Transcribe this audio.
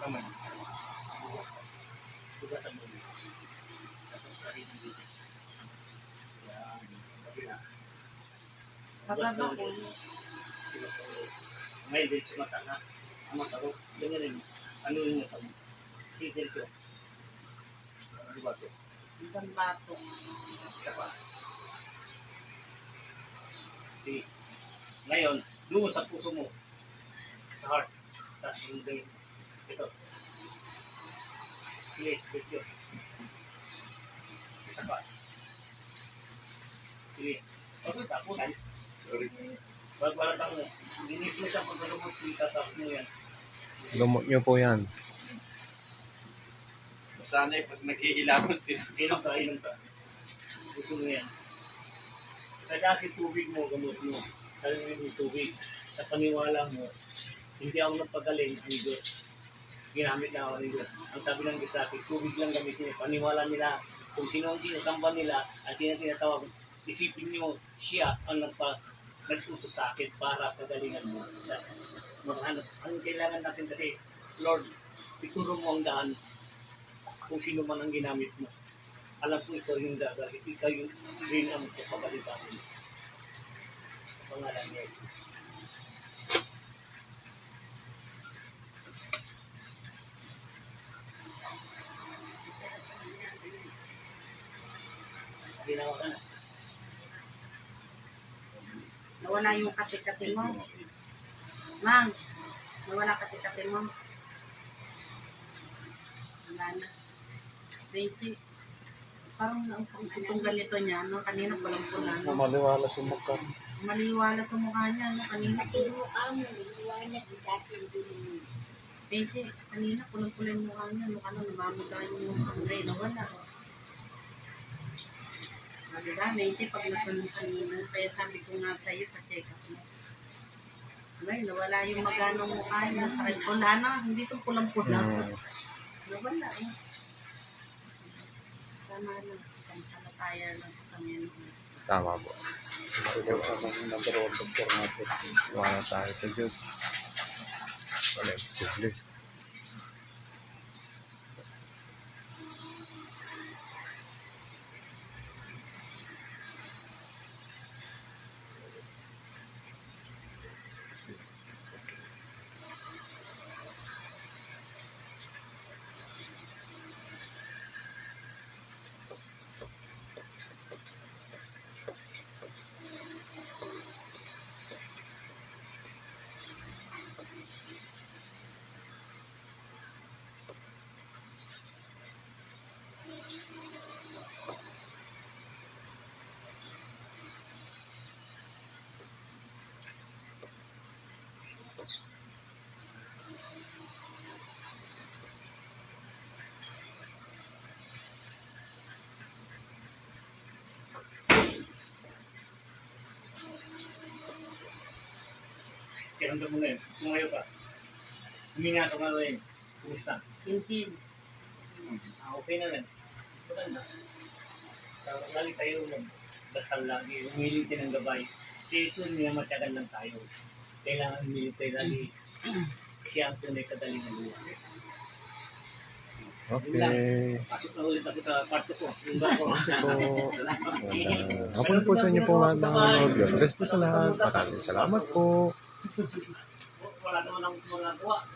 kamay. Tugas ang muli. Tapos karin ng dito. Yan. Kabila. Bababa ko. May dito sa mata na. Ang mata ko. Ganyan rin. Ano yung mata mo? Titil ko. Ano ba ito? Ibang bato. Isa pa. Sige. Ngayon, doon sa puso mo. Sa heart. Tapos yung brain. Ito. Sige, ito. Isa pa. Sige. Okay, tapos. Sorry. Bagbalatang mo. Dinis mo siya kung malumot. Itatap mo yan. Lumot nyo po yan. Sana'y pag naghihilamos din. Inom ka, inom ka. Gusto mo yan. Sa akin, tubig mo, gamot mo. Sabi mo yung tubig. Sa paniwala mo, hindi ako nagpagaling ang Diyos. Ginamit na ako ng Diyos. Ang sabi ng Diyos sa akin, tubig lang gamitin. Paniwala nila. Kung sino ang sinasamba nila at sino tinatawag, isipin nyo, siya ang nagtuto sa akin para pagalingan mo. Maghanap. Ang kailangan natin kasi, Lord, ituro mo ang daan kung sino man ang ginamit mo. Alam ko ikaw yung gagawin. Ikaw yung rin ang kapagalitan. Pangalan ni Jesus. Ginawa ka na. Nawala yung kati-kati mo. Mang, nawala kati-kati mo. Wala na. 20. Parang itong ganito niya, no? Kanina pulang-pula, no? Maliwala sa mukha. Maliwala sa mukha niya, no? Kanina. Benji, kanina pulang-pula yung mukha niya, no? Ano, namamuta yung mukha. Nawala. Diba, Benji, pag nasunod kanina, kaya sabi ko nga sa'yo, pa-check up mo. Ay, nawala yung maganong mukha niya. Sakit pula na, hindi itong pulang-pula. Nawala, eh. Tama lang, isang talataya lang sa Panginoon. Tama po. Ikaw sa mga number 1 doctor natin. Wala tayo sa Diyos. Wala imposible. Kaya hanggang mo ngayon, tumayo ka. Huminga ka nga ngayon. Kumusta? Hindi. Okay na rin. Maganda. Lagi tayo dasal lagi. Humiling tayo ng gabay. Si Jesus niya matyagan lang tayo. Kailangan humiling tayo lagi. Siya ang tunay kadaling ng buhay. Okay. Pasok na ulit ako sa part ko. Yung ba ko? Hapon po sa inyo po lahat ng mga God bless po sa lahat. Maraming salamat po. Wala naman ang mga gawa.